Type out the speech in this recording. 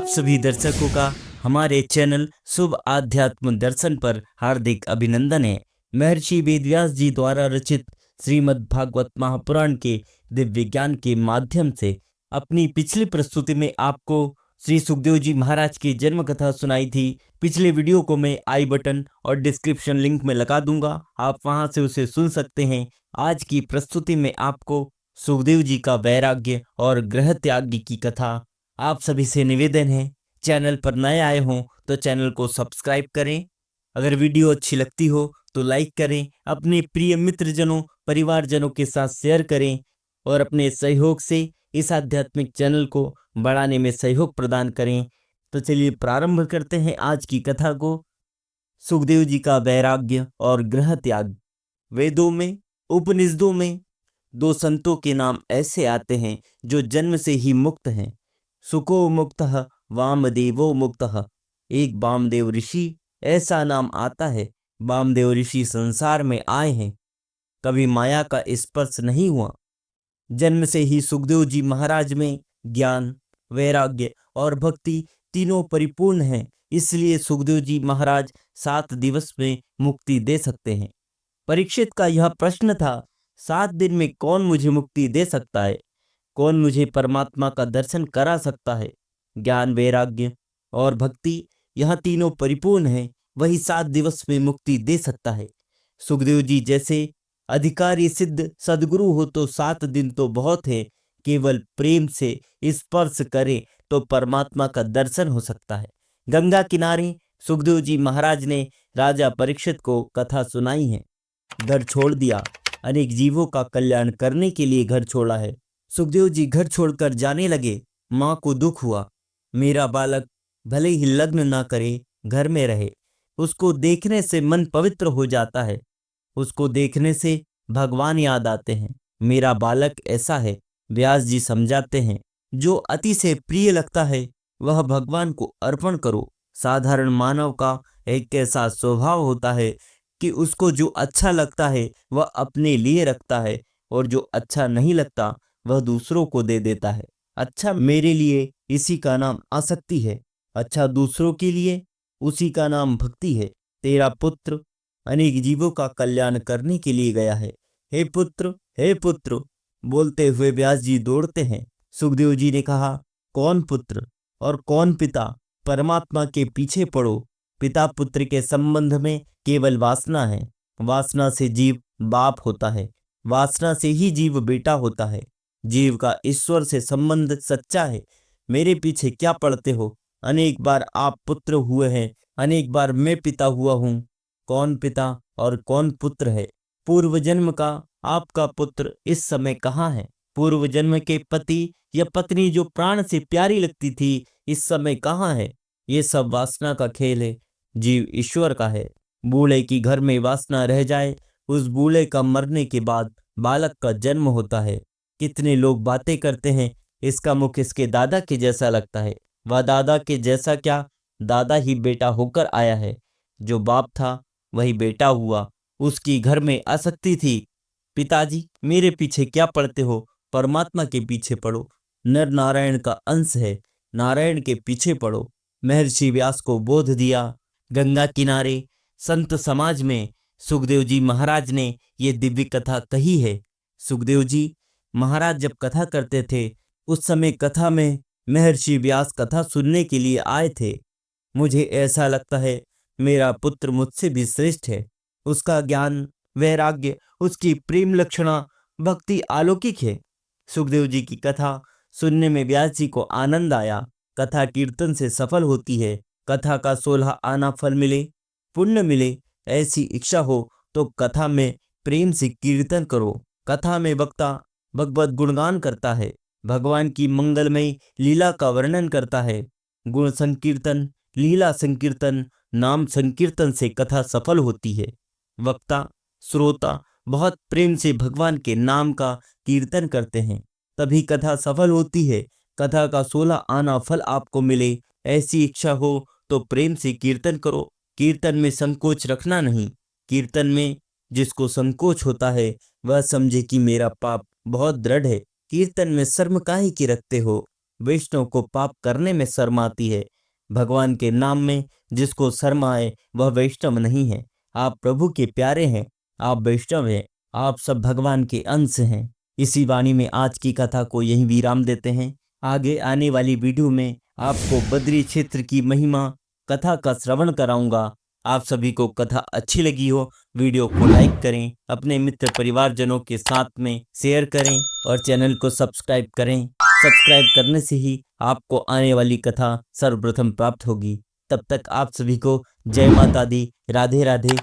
सभी दर्शकों का हमारे चैनल शुभ आध्यात्म दर्शन पर हार्दिक अभिनंदन है। महर्षि वेदव्यास जी द्वारा रचित श्रीमद् भागवत महापुराण के दिव्य ज्ञान के माध्यम से अपनी पिछली प्रस्तुति में आपको श्री सुखदेव जी महाराज की जन्म कथा सुनाई थी। पिछले वीडियो को मैं आई बटन और डिस्क्रिप्शन लिंक में लगा दूंगा, आप वहां से उसे सुन सकते हैं। आज की प्रस्तुति में आपको सुखदेव जी का वैराग्य और गृह त्याग की कथा। आप सभी से निवेदन है, चैनल पर नए आए हों तो चैनल को सब्सक्राइब करें। अगर वीडियो अच्छी लगती हो तो लाइक करें, अपने प्रिय मित्रजनों परिवारजनों के साथ शेयर करें और अपने सहयोग से इस आध्यात्मिक चैनल को बढ़ाने में सहयोग प्रदान करें। तो चलिए प्रारंभ करते हैं आज की कथा को। सुखदेव जी का वैराग्य और गृह त्याग। वेदों में, उपनिषदों में दो संतों के नाम ऐसे आते हैं जो जन्म से ही मुक्त हैं। सुको मुक्तः वामदेवो मुक्तः। एक वामदेव ऋषि ऐसा नाम आता है। वामदेव ऋषि संसार में आए हैं, कभी माया का स्पर्श नहीं हुआ। जन्म से ही सुखदेव जी महाराज में ज्ञान, वैराग्य और भक्ति तीनों परिपूर्ण हैं, इसलिए सुखदेव जी महाराज 7 दिवस में मुक्ति दे सकते हैं। परीक्षित का यह प्रश्न था, 7 दिन में कौन मुझे मुक्ति दे सकता है? कौन मुझे परमात्मा का दर्शन करा सकता है? ज्ञान, वैराग्य और भक्ति यह तीनों परिपूर्ण हैं, वही 7 दिवस में मुक्ति दे सकता है। सुखदेव जी जैसे अधिकारी सिद्ध सदगुरु हो तो 7 दिन तो बहुत है। केवल प्रेम से स्पर्श करे तो परमात्मा का दर्शन हो सकता है। गंगा किनारे सुखदेव जी महाराज ने राजा परीक्षित को कथा सुनाई है। घर छोड़ दिया, अनेक जीवों का कल्याण करने के लिए घर छोड़ा है। सुखदेव जी घर छोड़कर जाने लगे। माँ को दुख हुआ, मेरा बालक भले ही लग्न ना करे, घर में रहे। उसको देखने से मन पवित्र हो जाता है, उसको देखने से भगवान याद आते हैं। मेरा बालक ऐसा है। व्यास जी समझाते हैं, जो अति से प्रिय लगता है वह भगवान को अर्पण करो। साधारण मानव का एक ऐसा स्वभाव होता है कि उसको जो अच्छा लगता है वह अपने लिए रखता है और जो अच्छा नहीं लगता वह दूसरों को दे देता है। अच्छा मेरे लिए, इसी का नाम आसक्ति है। अच्छा दूसरों के लिए, उसी का नाम भक्ति है। तेरा पुत्र अनेक जीवों का कल्याण करने के लिए गया है। हे पुत्र, हे पुत्र बोलते हुए व्यास जी दौड़ते हैं। सुखदेव जी ने कहा, कौन पुत्र और कौन पिता? परमात्मा के पीछे पड़ो। पिता पुत्र के संबंध में केवल वासना है। वासना से जीव बाप होता है, वासना से ही जीव बेटा होता है। जीव का ईश्वर से संबंध सच्चा है। मेरे पीछे क्या पड़ते हो? अनेक बार आप पुत्र हुए हैं, अनेक बार मैं पिता हुआ हूँ। कौन पिता और कौन पुत्र है? पूर्व जन्म का आपका पुत्र इस समय कहाँ है? पूर्व जन्म के पति या पत्नी जो प्राण से प्यारी लगती थी, इस समय कहाँ है? ये सब वासना का खेल है। जीव ईश्वर का है। बूढ़े की घर में वासना रह जाए, उस बूढ़े का मरने के बाद बालक का जन्म होता है। कितने लोग बातें करते हैं, इसका मुख इसके दादा के जैसा लगता है। वह दादा के जैसा क्या, दादा ही बेटा होकर आया है। जो बाप था वही बेटा हुआ। उसकी घर में आसक्ति थी। पिताजी मेरे पीछे क्या पड़ते हो? परमात्मा के पीछे पड़ो। नर नारायण का अंश है, नारायण के पीछे पड़ो। महर्षि व्यास को बोध दिया। गंगा किनारे संत समाज में सुखदेव जी महाराज ने ये दिव्य कथा कही है। सुखदेव जी महाराज जब कथा करते थे, उस समय कथा में महर्षि व्यास कथा सुनने के लिए आए थे। मुझे ऐसा लगता है मेरा पुत्र मुझसे भी श्रेष्ठ है। उसका ज्ञान, वैराग्य, उसकी प्रेम लक्षणा, भक्ति अलौकिक है। सुखदेव जी की कथा सुनने में व्यास जी को आनंद आया। कथा कीर्तन से सफल होती है। कथा का 16 आना फल मिले, पुण्य मिले, ऐसी इच्छा हो तो कथा में प्रेम से कीर्तन करो। कथा में वक्ता भगवत गुणगान करता है, भगवान की मंगलमय लीला का वर्णन करता है। गुण संकीर्तन, लीला संकीर्तन, नाम संकीर्तन से कथा सफल होती है। वक्ता, श्रोता बहुत प्रेम से भगवान के नाम का कीर्तन करते हैं, तभी कथा सफल होती है। कथा का 16 आना फल आपको मिले, ऐसी इच्छा हो तो प्रेम से कीर्तन करो। कीर्तन में संकोच रखना नहीं। कीर्तन में जिसको संकोच होता है वह समझे कि मेरा पाप बहुत दृढ़ है। कीर्तन में शर्म काहे की रखते हो? वैष्णव को पाप करने में शर्म आती है। भगवान के नाम में जिसको शर्म आए वह वैष्णव नहीं है। आप प्रभु के प्यारे हैं, आप वैष्णव हैं, आप सब भगवान के अंश हैं। इसी वाणी में आज की कथा को यहीं विराम देते हैं। आगे आने वाली वीडियो में आपको बद्री क्षेत्र की महिमा कथा का श्रवण कराऊंगा। आप सभी को कथा अच्छी लगी हो, वीडियो को लाइक करें, अपने मित्र परिवारजनों के साथ में शेयर करें और चैनल को सब्सक्राइब करें। सब्सक्राइब करने से ही आपको आने वाली कथा सर्वप्रथम प्राप्त होगी। तब तक आप सभी को जय माता दी, राधे राधे,